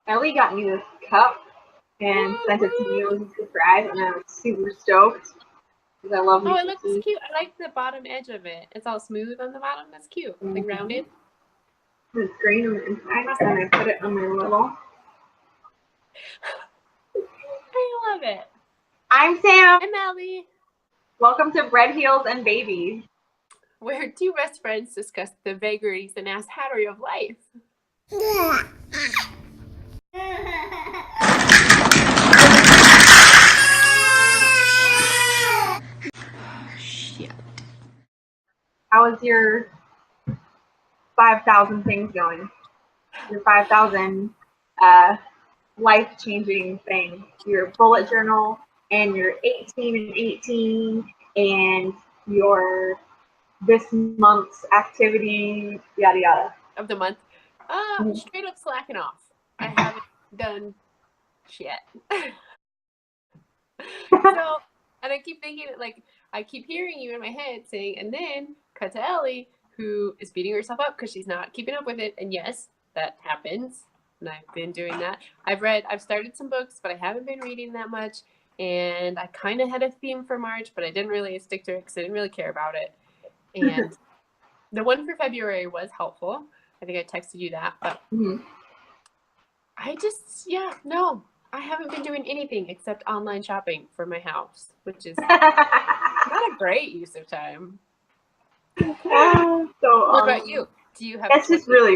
Ellie got me this cup and sent it to me as a surprise, and I was super stoked because I love. Oh, it looks cute. I like the bottom edge of it. It's all smooth on the bottom. That's cute. Like rounded. It's green on the inside, and I put it on my little. I love it. I'm Sam. I'm Ellie. Welcome to Bread, Heels, and Babies, where two best friends discuss the vagaries and asshattery of life. Shit. How is your 5,000 things going? Your 5,000 life-changing things. Your bullet journal and your 18 and 18 and your this month's activity, yada yada. Of the month. Straight up slacking off. I haven't done shit. So, and I keep thinking, like, I keep hearing you in my head saying, and then cut to Ellie, who is beating herself up because she's not keeping up with it. And yes, that happens. And I've been doing that. I've started some books, but I haven't been reading that much. And I kind of had a theme for March, but I didn't really stick to it because I didn't really care about it. And the one for February was helpful. I think I texted you that, but I haven't been doing anything except online shopping for my house, which is not a great use of time. What about you? Do you have? That's real.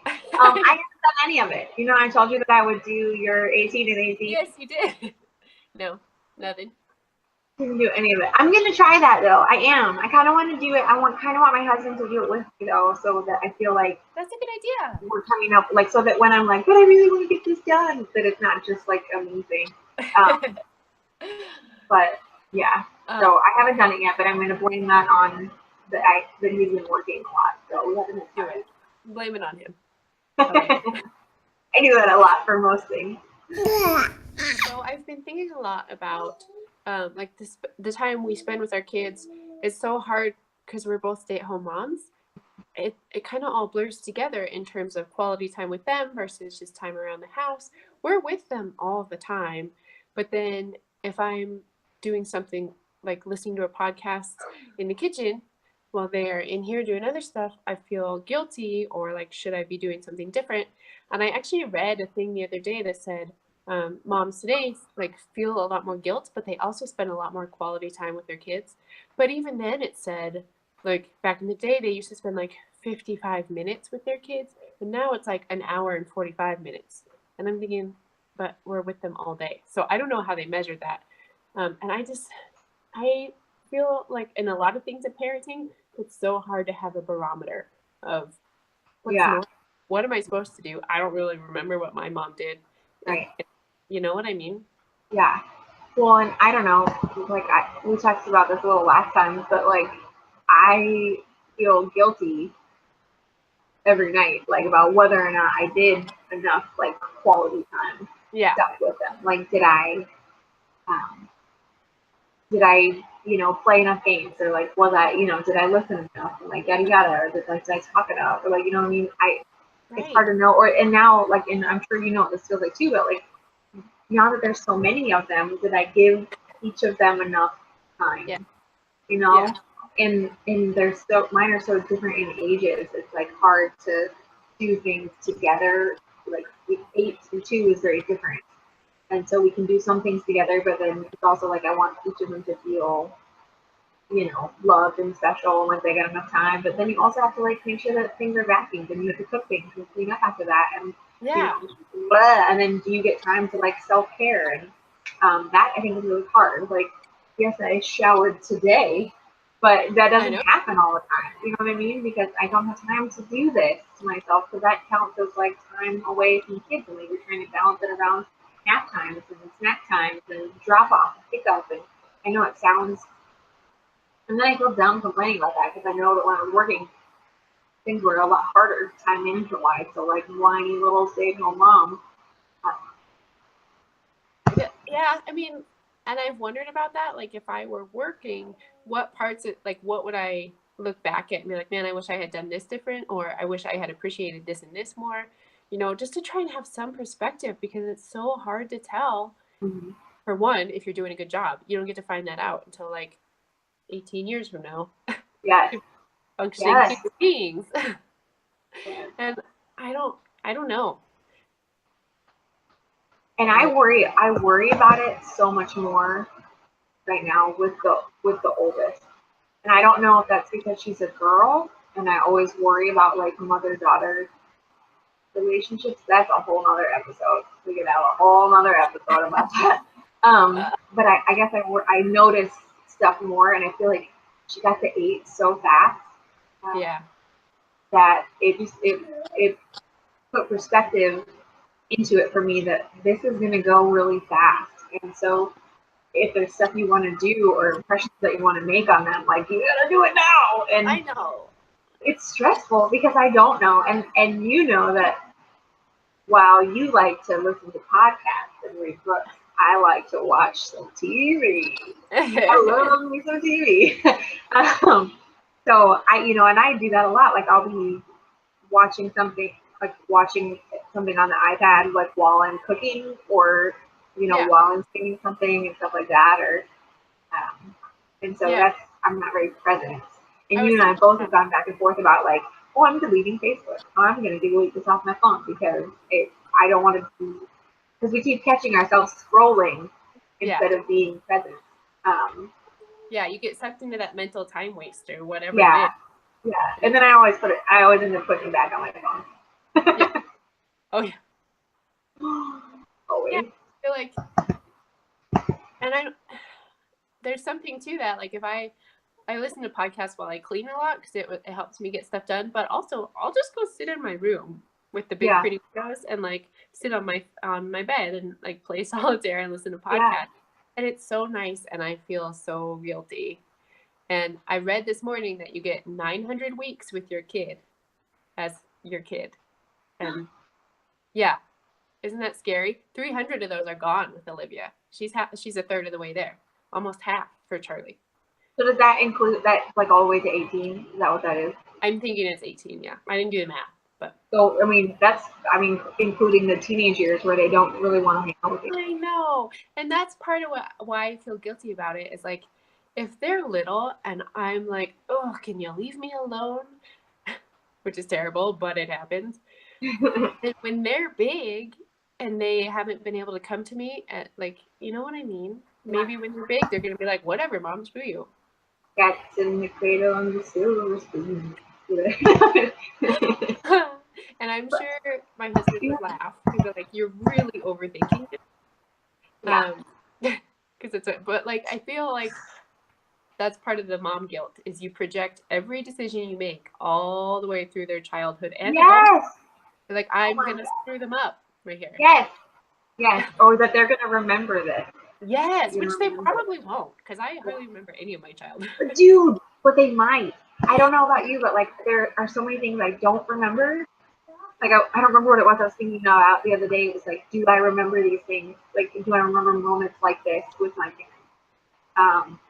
I haven't done any of it. You know, I told you that I would do your 18 and 18. Yes, you did. No, nothing. Didn't do any of it. I'm gonna try that though. I am. I kind of want to do it. I kind of want my husband to do it with me though, so that I feel like that's a good idea. We're coming up like so that when I'm like, but I really want to get this done, that it's not just like a me thing. But yeah, so I haven't done it yet, but I'm gonna blame that on that he's been working a lot, so we haven't do it. Blame it on him. I do that a lot for most things. So I've been thinking a lot about like the time we spend with our kids is so hard because we're both stay-at-home moms. It kind of all blurs together in terms of quality time with them versus just time around the house. We're with them all the time, but then if I'm doing something like listening to a podcast in the kitchen while they're in here doing other stuff, I feel guilty or like, should I be doing something different? And I actually read a thing the other day that said moms today like feel a lot more guilt, but they also spend a lot more quality time with their kids. But even then it said like back in the day they used to spend like 55 minutes with their kids, but now it's like an hour and 45 minutes. And I'm thinking, but we're with them all day. So I don't know how they measured that. And I feel like in a lot of things of parenting, it's so hard to have a barometer of what am I supposed to do? I don't really remember what my mom did. Right. You know what I mean? Yeah. Well, and I don't know, like we talked about this a little last time, but like I feel guilty every night, like about whether or not I did enough like quality time stuff with them. Like did I play enough games, or like was I, did I listen enough, and like yada yada, or did I talk it out, or like you know what I mean? It's hard to know. And now like, and I'm sure you know what this feels like too, but like now that there's so many of them, did I give each of them enough time? Yeah. You know? Yeah. And mine are so different in ages. It's like hard to do things together. Like 8 and 2 is very different. And so we can do some things together, but then it's also like I want each of them to feel, loved and special, and like they got enough time. But then you also have to like make sure that things are vacuumed, and you have to cook things and clean up after that, and and then do you get time to like self-care? And that I think is really hard. Like, yes, I showered today, but that doesn't happen all the time. You know what I mean? Because I don't have time to do this to myself, because that counts as like time away from kids, and like you're trying to balance it around nap times and snack times and drop off and pick up. And I know it sounds, and then I feel dumb complaining about that because I know that when I was working, things were a lot harder time management wise. So like whiny little stay-at-home mom. Yeah, I mean, and I've wondered about that. Like if I were working, what parts of like what would I look back at and be like, man, I wish I had done this different, or I wish I had appreciated this and this more. you know, just to try and have some perspective, because it's so hard to tell. Mm-hmm. For one, if you're doing a good job, you don't get to find that out until like 18 years from now. Yes. Functioning Yes. human beings. Yes. And I don't know. And I worry about it so much more right now with the oldest. And I don't know if that's because she's a girl and I always worry about like mother-daughter relationships. That's a whole nother episode. We could have a whole nother episode about that. But I guess I notice stuff more, and I feel like she got to 8 so fast. Yeah. That it put perspective into it for me that this is going to go really fast. And so if there's stuff you want to do or impressions that you want to make on them, like, you got to do it now. And I know. It's stressful because I don't know. And you know that while you like to listen to podcasts and read books, I like to watch some TV. I love me some TV. So and I do that a lot. Like I'll be watching something on the iPad, like while I'm cooking or, while I'm singing something and stuff like that. Or, and so I'm not very present. And you and I both have gone back and forth about like, oh, I'm deleting Facebook. Oh, I'm going to delete this off my phone because I don't want to because we keep catching ourselves scrolling instead of being present. You get sucked into that mental time waste or whatever it is. Yeah, and then I always end up putting it back on my phone. Yeah. Oh yeah. Always. Yeah, I feel like, and there's something to that. Like if I listen to podcasts while I clean a lot because it helps me get stuff done. But also, I'll just go sit in my room with the big pretty windows and like sit on my bed and like play solitaire and listen to podcasts. Yeah. And it's so nice, and I feel so guilty. And I read this morning that you get 900 weeks with your kid as your kid. And yeah, isn't that scary? 300 of those are gone with Olivia. She's a third of the way there, almost half for Charlie. So does that include that like all the way to 18? Is that what that is? I'm thinking it's 18. Yeah, I didn't do the math, but so that's including the teenage years where they don't really want to hang out with you. I know, and that's part of why I feel guilty about it. Is like if they're little and I'm like, oh, can you leave me alone? Which is terrible, but it happens. And when they're big and they haven't been able to come to me at like, you know what I mean? Maybe when they're big, they're gonna be like, whatever, mom, screw you. Cats in the cradle and the silver spoon. And I'm sure my husband would laugh. He'd be like, "You're really overthinking it." Because but like I feel like that's part of the mom guilt is you project every decision you make all the way through their childhood and adulthood. Like I'm gonna screw them up right here. Yes, or that they're gonna remember this. Yes, which they probably won't, because I hardly remember any of my childhood. Dude, but they might. I don't know about you, but like there are so many things I don't remember. Like I don't remember what it was I was thinking about the other day. It was like, do I remember these things? Like, do I remember moments like this with my parents?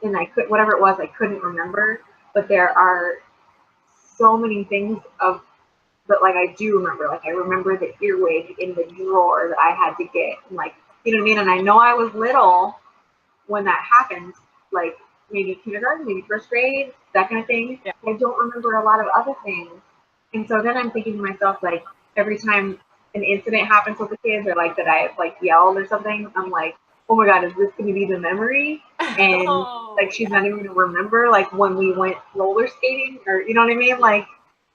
And whatever it was, I couldn't remember. But there are so many things that like I do remember. Like I remember the earwig in the drawer that I had to get, and like, you know what I mean? And I know I was little when that happened, like maybe kindergarten, maybe first grade, that kind of thing. Yeah. I don't remember a lot of other things. And so then I'm thinking to myself, like, every time an incident happens with the kids or like that I've like yelled or something, I'm like, oh my God, is this going to be the memory? And like she's not even going to remember like when we went roller skating or, you know what I mean? Like,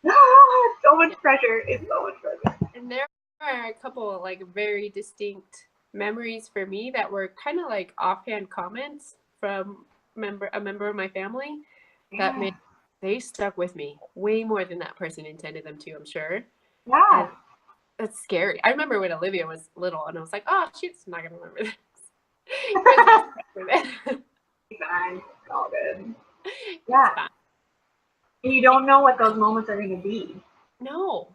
so much pressure. It's so much pressure. And there are a couple of like very distinct memories for me that were kind of like offhand comments from a member of my family that they stuck with me way more than that person intended them to, I'm sure. Yeah. And that's scary. I remember when Olivia was little and I was like, oh, she's not going to remember this. It's fine. It's all good. Yeah. And you don't know what those moments are going to be. No.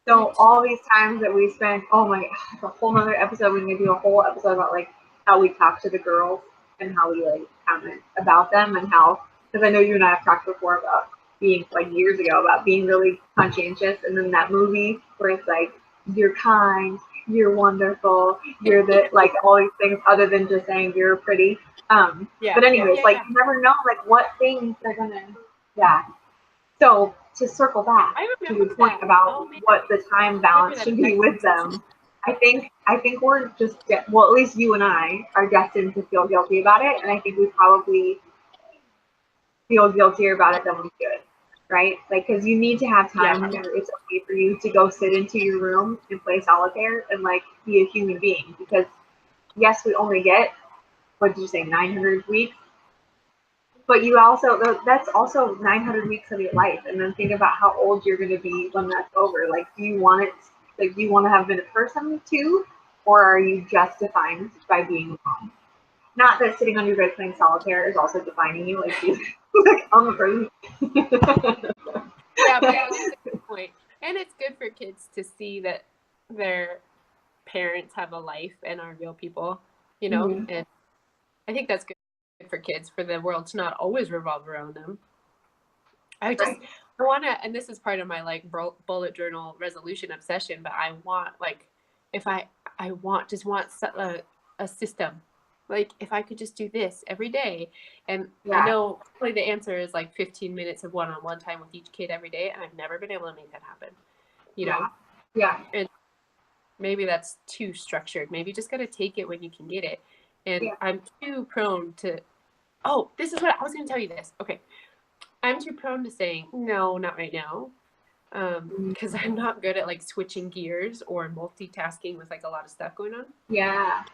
So all these times that we spent, oh my God, it's a whole nother episode. We're going to do a whole episode about like how we talk to the girls and how we like comment about them and how, because I know you and I have talked before about being like years ago about being really conscientious. And then that movie where it's like, you're kind, you're wonderful, you're the, like, all these things other than just saying you're pretty. But anyways, like, you never know, like, what things they're gonna, yeah. So to circle back to your point about what the time balance should be with them, I think we're just, well, at least you and I are destined to feel guilty about it, and I think we probably feel guiltier about it than we should, right? Like, because you need to have time where it's okay for you to go sit into your room and play solitaire and, like, be a human being. Because yes, we only get, what did you say, 900 weeks? But you also, that's also 900 weeks of your life. And then think about how old you're going to be when that's over. Like, do you want it, like, do you want to have been a person too? Or are you just defined by being a mom? Not that sitting on your bed playing solitaire is also defining you. Like, like, I'm a person. Yeah, but that is a good point. And it's good for kids to see that their parents have a life and are real people, you know? Mm-hmm. And I think that's good for kids, for the world to not always revolve around them. I want to, and this is part of my, like, bullet journal resolution obsession, but I want, like, if I want a system. Like, if I could just do this every day, and I know probably the answer is like 15 minutes of one-on-one time with each kid every day, and I've never been able to make that happen, you know? Yeah. And maybe that's too structured. Maybe you just got to take it when you can get it. And I'm too prone to, oh, this is what I was going to tell you this. Okay. I'm too prone to saying, no, not right now. Because I'm not good at, like, switching gears or multitasking with, like, a lot of stuff going on. Yeah.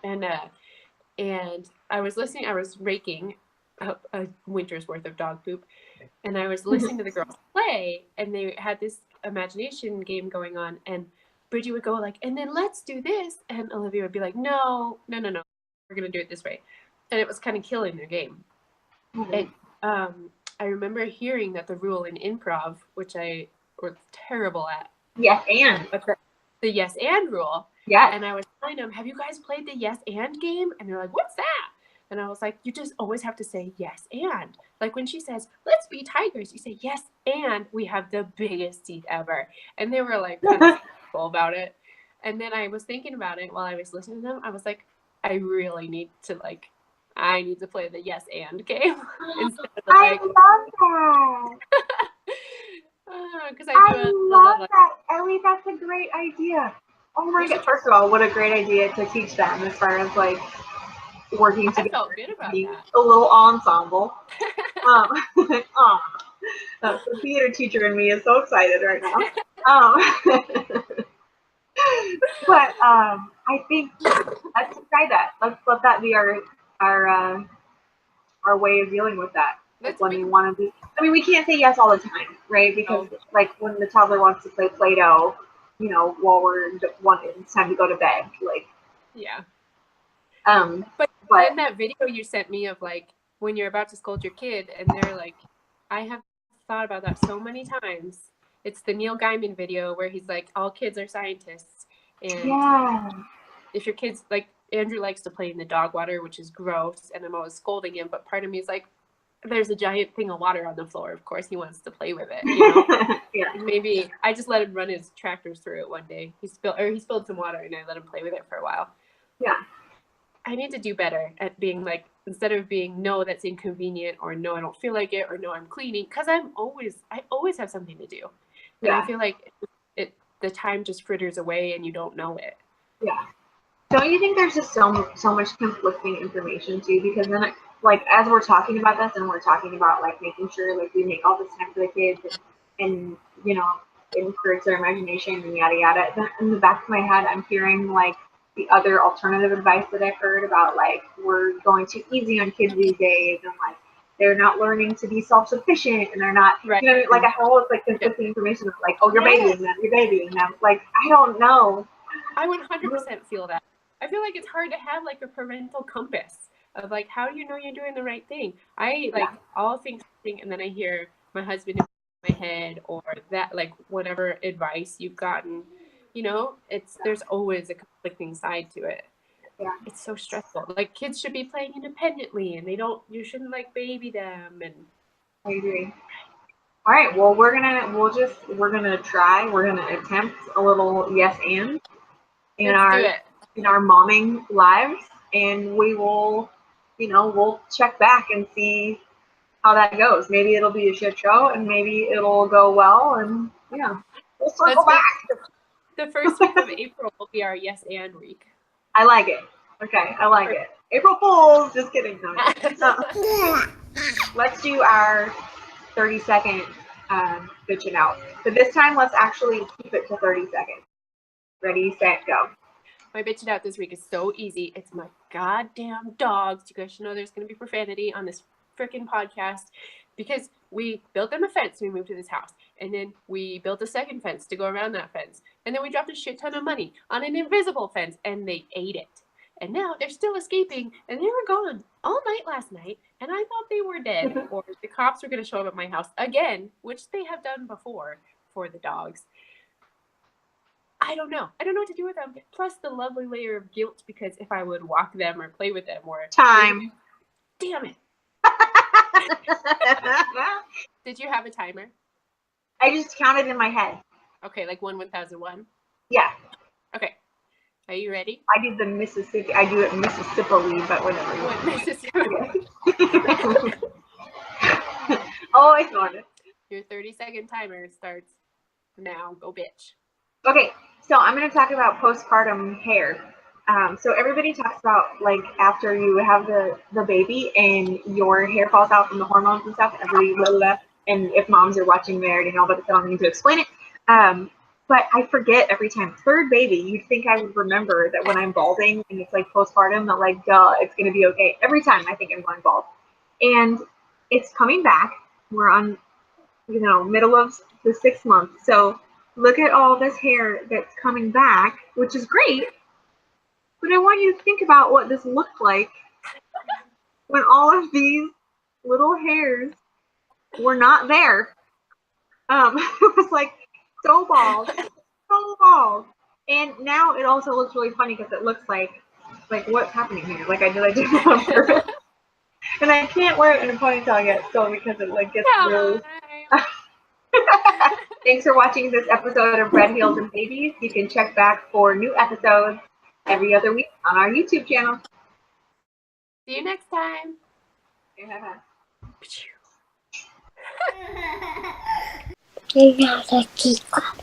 And I was raking a winter's worth of dog poop, and I was listening to the girls play, and they had this imagination game going on, and Bridgie would go, like, and then let's do this, and Olivia would be like, no, we're going to do it this way. And it was kind of killing their game. And I remember hearing that the rule in improv, which I was terrible at. Yes, and. The yes and rule. Yes. And I was telling them, have you guys played the yes and game? And they're like, what's that? And I was like, you just always have to say yes and. Like, when she says, let's be tigers, you say yes and we have the biggest teeth ever. And they were, like, kind of cool about it. And then I was thinking about it while I was listening to them. I was like, I really need to, like, I need to play the yes and game instead of, like, I love that. Because I love that, Ellie. That's a great idea. Oh my god! First of all, what a great idea to teach them as far as, like, working together. I felt good about that. A little ensemble. The theater teacher in me is so excited right now. But I think let's try that. Let's let that be our way of dealing with that. Like, when we want to be, I mean, we can't say yes all the time, right? Because like, when the toddler wants to play Play-Doh, you know, while it's time to go to bed, like. Yeah. But then that video you sent me of, like, when you're about to scold your kid and they're like, I have thought about that so many times. It's the Neil Gaiman video where he's like, all kids are scientists. And if your kid's, like, Andrew likes to play in the dog water, which is gross, and I'm always scolding him, but part of me is like, there's a giant thing of water on the floor. Of course he wants to play with it, you know? Maybe I just let him run his tractors through it one day. He spilled some water, and I let him play with it for a while. Yeah. I need to do better at being, like, instead of being, no, that's inconvenient, or no, I don't feel like it, or no, I'm cleaning, because I always have something to do. And I feel like the time just fritters away and you don't know it. Yeah. Don't you think there's just so much conflicting information too? Because then, like, as we're talking about this, and we're talking about, like, making sure, like, we make all this time for the kids and you know, encourage their imagination and yada yada. Then in the back of my head, I'm hearing, like, the other alternative advice that I've heard about, like, we're going too easy on kids these days, and, like, they're not learning to be self-sufficient, and they're not, you know, like, I have like conflicting information of, like, oh, you're babying them. Like, I don't know. I 100% feel that. I feel like it's hard to have, like, a parental compass of, like, how do you know you're doing the right thing? I'll think something, and then I hear my husband in my head, or that, like, whatever advice you've gotten, you know, there's always a conflicting side to it. Yeah. It's so stressful. Like, kids should be playing independently, and you shouldn't, like, baby them. And I agree. All right. Well, we're gonna attempt a little yes and in Let's do it. our momming lives, and we will, we'll check back and see how that goes. Maybe it'll be a shit show, and maybe it'll go well, and we'll circle back. The first week of April will be our yes and week. I like it. Okay, I like it. April Fools. Just kidding. No. Let's do our 30-second bitching out. But this time, let's actually keep it to 30 seconds. Ready, set, go. My bitching out this week is so easy. It's my goddamn dogs. You guys should know there's going to be profanity on this freaking podcast because we built them a fence when we moved to this house. And then we built a second fence to go around that fence. And then we dropped a shit ton of money on an invisible fence and they ate it. And now they're still escaping and they were gone all night last night. And I thought they were dead or the cops were going to show up at my house again, which they have done before for the dogs. I don't know. I don't know what to do with them. Plus the lovely layer of guilt because if I would walk them or play with them or... Time. Damn it. Did you have a timer? I just counted in my head. Okay, like 1001? Yeah. Okay. Are you ready? I do the Mississippi. I do it Mississippi, but whatever. What Mississippi? Oh, I snorted. Your 30-second timer starts now. Go bitch. Okay, so I'm going to talk about postpartum hair. So everybody talks about like after you have the baby and your hair falls out from the hormones and stuff. And if moms are watching, they already know, but I don't need to explain it. But I forget every time. Third baby, you'd think I would remember that when I'm balding and it's like postpartum, that like, duh, it's going to be okay. Every time I think I'm going bald. And it's coming back. We're on, middle of the 6th month. So look at all this hair that's coming back, which is great. But I want you to think about what this looked like when all of these little hairs were not there. It was like so bald. And now it also looks really funny because it looks like what's happening here? Like I did it on purpose. And I can't wear it in a ponytail yet, so because it like gets really. Thanks for watching this episode of Red Heels and Babies. You can check back for new episodes every other week on our YouTube channel. See you next time. You gotta keep up.